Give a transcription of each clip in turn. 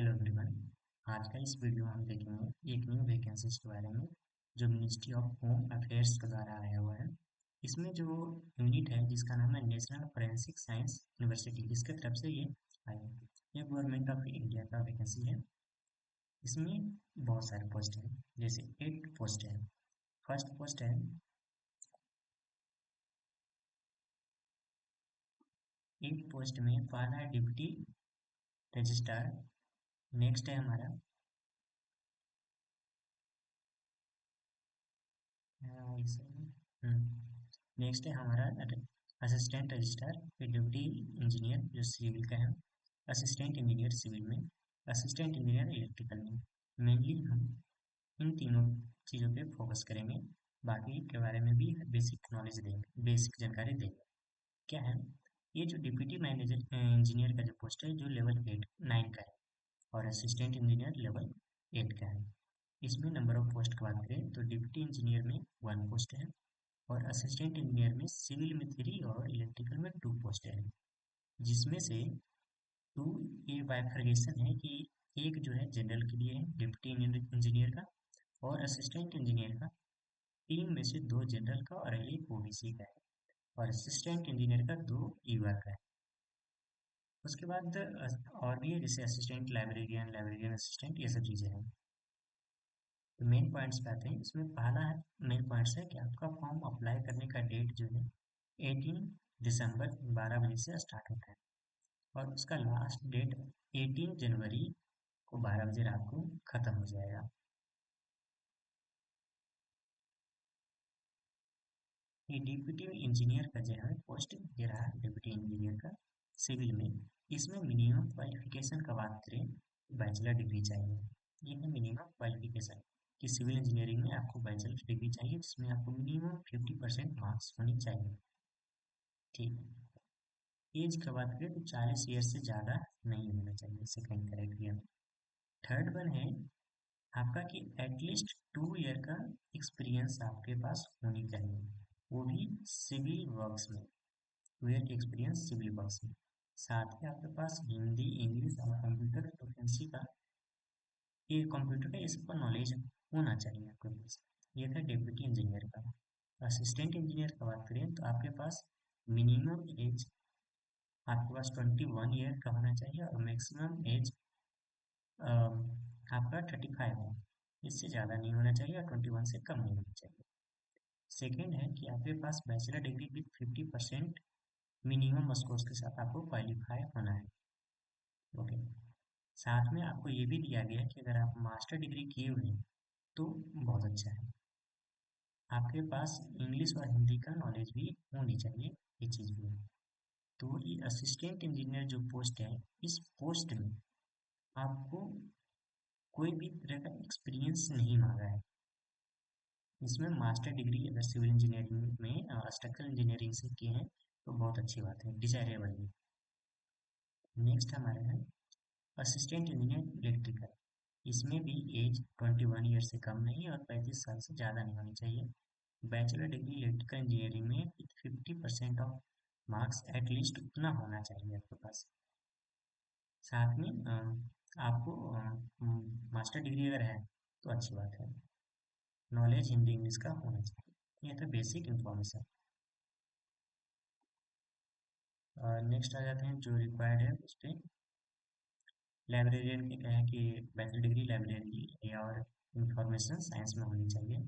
Hello everyone. आज का इस वीडियो में हम देखेंगे एक न्यू वैकेंसीज के बारे में जो मिनिस्ट्री ऑफ होम अफेयर्स के द्वारा आया हुआ है। इसमें जो यूनिट है जिसका नाम है नेशनल फोरेंसिक साइंस यूनिवर्सिटी, इसके तरफ से ये आया है। ये गवर्नमेंट ऑफ इंडिया का वैकेंसी है। इसमें बहुत सारे पोस्ट हैं, जैसे 8 पोस्ट है। फर्स्ट पोस्ट है 8 पोस्ट में पहला है डिप्टी रजिस्ट्रार। नेक्स्ट है हमारा नेक्स्ट है हमारा असिस्टेंट रजिस्ट्रार, फिर ड्यूटी इंजीनियर जो सिविल का है, असिस्टेंट इंजीनियर सिविल में, असिस्टेंट इंजीनियर इलेक्ट्रिकल में। मेनली हम इन तीनों चीज़ों पे फोकस करेंगे, बाकी के बारे में भी बेसिक नॉलेज देंगे, बेसिक जानकारी देंगे। क्या है, ये जो डिप्टी मैनेजर इंजीनियर का जो पोस्ट है जो लेवल 9 का है, और असिस्टेंट इंजीनियर लेवल 8 का है। इसमें नंबर ऑफ पोस्ट की बात करें तो डिप्टी इंजीनियर में 1 पोस्ट है, और असिस्टेंट इंजीनियर में सिविल में 3 और इलेक्ट्रिकल में 2 पोस्ट है। जिसमें से 2 ये बाइफर्गेशन है कि एक जो है जनरल के लिए है डिप्टी इंजीनियर का, और असिस्टेंट इंजीनियर का 3 में से 2 जनरल का और एक ओबीसी का है, और असिस्टेंट इंजीनियर का 2 ईवा का है। उसके बाद और भी है, जैसे असिस्टेंट लाइब्रेरियन, लाइब्रेरियन असिस्टेंट, ये सब चीज़ें हैं। तो मेन पॉइंट्स पे आते हैं। इसमें पहला है, मेन पॉइंट्स है कि आपका फॉर्म अप्लाई करने का डेट जो है 18 दिसंबर 12 बजे से स्टार्ट होता है, और उसका लास्ट डेट 18 जनवरी को 12 बजे रात को ख़त्म हो जाएगा। ये डिप्टी इंजीनियर का जो है पोस्ट दे रहा है, डिप्टी इंजीनियर का सिविल में। इसमें मिनिमम क्वालिफिकेशन का बात करें, बैचलर डिग्री चाहिए। ये है मिनिमम क्वालिफिकेशन कि सिविल इंजीनियरिंग में आपको बैचलर डिग्री चाहिए, जिसमें आपको मिनिमम 50% मार्क्स होनी चाहिए। ठीक है। एज की बात करें तो 40 ईयर से ज़्यादा नहीं होना चाहिए, सेकेंड क्राइटेरिया। थर्ड वन है आपका कि एटलीस्ट 2 ईयर का एक्सपीरियंस आपके पास होनी चाहिए, वो भी सिविल वर्क्स में। 2 ईयर की एक्सपीरियंस सिविल वर्क्स में। साथ ही आपके पास हिंदी, इंग्लिश और कंप्यूटर प्रोफिशिएंसी का, ये कंप्यूटर का, ये सबका नॉलेज होना चाहिए आपके पास। ये था डिप्टी इंजीनियर का। असिस्टेंट इंजीनियर का बात करें तो आपके पास मिनिमम एज आपके पास 21 ईयर का होना चाहिए, और मैक्सिमम एज आपका 35 है। इससे ज़्यादा नहीं होना चाहिए और 21 से कम नहीं होना चाहिए। सेकेंड है कि आपके पास bachelor degree with 50% minimum scores के साथ आपको क्वालिफाई होना है। ओके। साथ में आपको ये भी दिया गया है कि अगर आप मास्टर डिग्री किए हुए हैं तो बहुत अच्छा है। आपके पास इंग्लिश और हिंदी का नॉलेज भी होनी चाहिए, ये चीज़ भी है। तो ये असिस्टेंट इंजीनियर जो पोस्ट है, इस पोस्ट में आपको कोई भी तरह का एक्सपीरियंस नहीं मांगा है। इसमें मास्टर डिग्री अगर सिविल इंजीनियरिंग में स्ट्रक्चरल इंजीनियरिंग से किए हैं तो बहुत अच्छी बात है, डिजायरेबल है। नेक्स्ट हमारा है असिस्टेंट इंजीनियर इलेक्ट्रिकल। इसमें भी एज 21 ईयर से कम नहीं और 35 साल से ज़्यादा नहीं होनी चाहिए। बैचलर डिग्री इलेक्ट्रिकल इंजीनियरिंग में 50% ऑफ मार्क्स एटलीस्ट उतना होना चाहिए आपके पास। साथ में आपको मास्टर डिग्री अगर है तो अच्छी बात है। नॉलेज हिंदी इंग्लिश का होना चाहिए। ये था बेसिक इंफॉर्मेशन। नेक्स्ट आ जाते हैं जो रिक्वायर्ड है उस पर। लाइब्रेरियन के क्या है कि बैचलर डिग्री लाइब्रेरी और इंफॉर्मेशन साइंस में होनी चाहिए।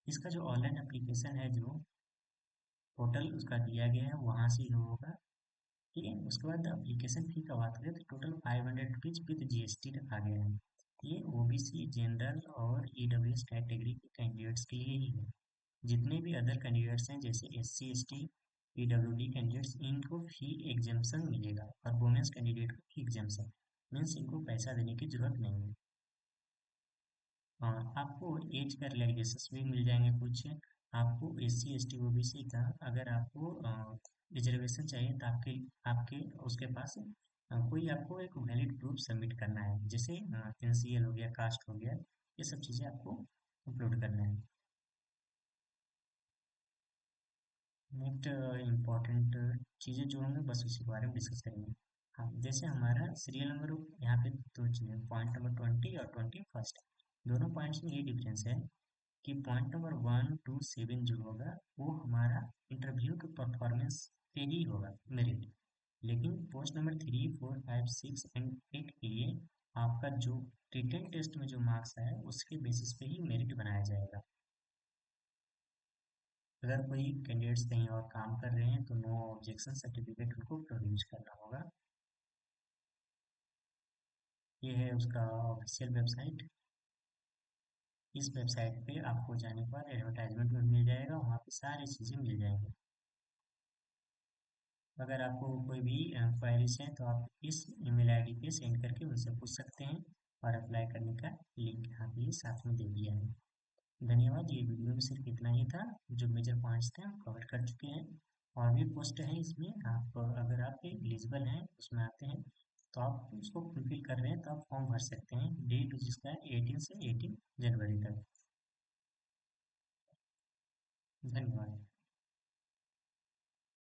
इसका जो ऑनलाइन एप्लीकेशन है, जो पोर्टल उसका दिया गया है, वहाँ से ही होगा। ठीक है। उसके बाद एप्लीकेशन फी का बात करें तो टोटल 500 रुपीज विद जीएसटी रखा गया है। ये ओबीसी, जनरल और ईडब्ल्यूएस कैटेगरी के कैंडिडेट्स के लिए ही है। जितने भी अदर कैंडिडेट्स हैं जैसे एससी, एसटी, पीडब्ल्यूडी कैंडिडेट्स, इनको फी एग्जेम्पशन मिलेगा, और वुमेन्स कैंडिडेट को फी एग्जेम्पशन मीन्स इनको पैसा देने की जरूरत नहीं है। आपको एज का रिलैक्सेशन भी मिल जाएंगे कुछ। आपको S C, S T, OBC का अगर आपको रिजर्वेशन चाहिए तो आपके आपके उसके पास कोई आपको एक वैलिड प्रूफ सबमिट करना है, जैसे एनसीएल हो गया, कास्ट हो गया, ये सब चीज़ें आपको अपलोड करना है। नेक्स्ट इम्पॉर्टेंट चीज़ें जो होंगे बस उसी के बारे में डिस्कस करेंगे। हाँ, जैसे हमारा सीरियल नंबर यहाँ पे दो चीज़ें, पॉइंट नंबर 20 और 21। दोनों पॉइंट्स में ये डिफरेंस है कि पॉइंट नंबर 1 to 7 जो होगा वो हमारा इंटरव्यू के परफॉर्मेंस पे ही होगा, मेरिट। लेकिन पोस्ट नंबर 3, 4, 5, 6 एंड 8 के लिए आपका जो रिटन टेस्ट में जो मार्क्स आया उसके बेसिस पे ही मेरिट बनाया जाएगा। अगर कोई कैंडिडेट्स कहीं और काम कर रहे हैं तो नो ऑब्जेक्शन सर्टिफिकेट उनको प्रोड्यूस करना होगा। ये है उसका ऑफिशियल वेबसाइट। इस वेबसाइट पे आपको जाने पर एडवर्टाइजमेंट में मिल जाएगा, वहाँ पे सारी चीज़ें मिल जाएंगी। अगर आपको कोई भी क्वेरीज है तो आप इस ईमेल आईडी पे सेंड करके उनसे पूछ सकते हैं, और अप्लाई करने का लिंक यहाँ पे साथ में दे दिया है। धन्यवाद। ये वीडियो में सिर्फ इतना ही था, जो मेजर पॉइंट्स थे हम कवर कर चुके हैं। और भी पोस्ट है इसमें, आप अगर आप एलिजिबल हैं उसमें आते हैं तो आप उसको फुलफिल कर रहे हैं तो आप फॉर्म भर सकते हैं। डेट जिसका है 18 से 18 जनवरी तक। धन्यवाद।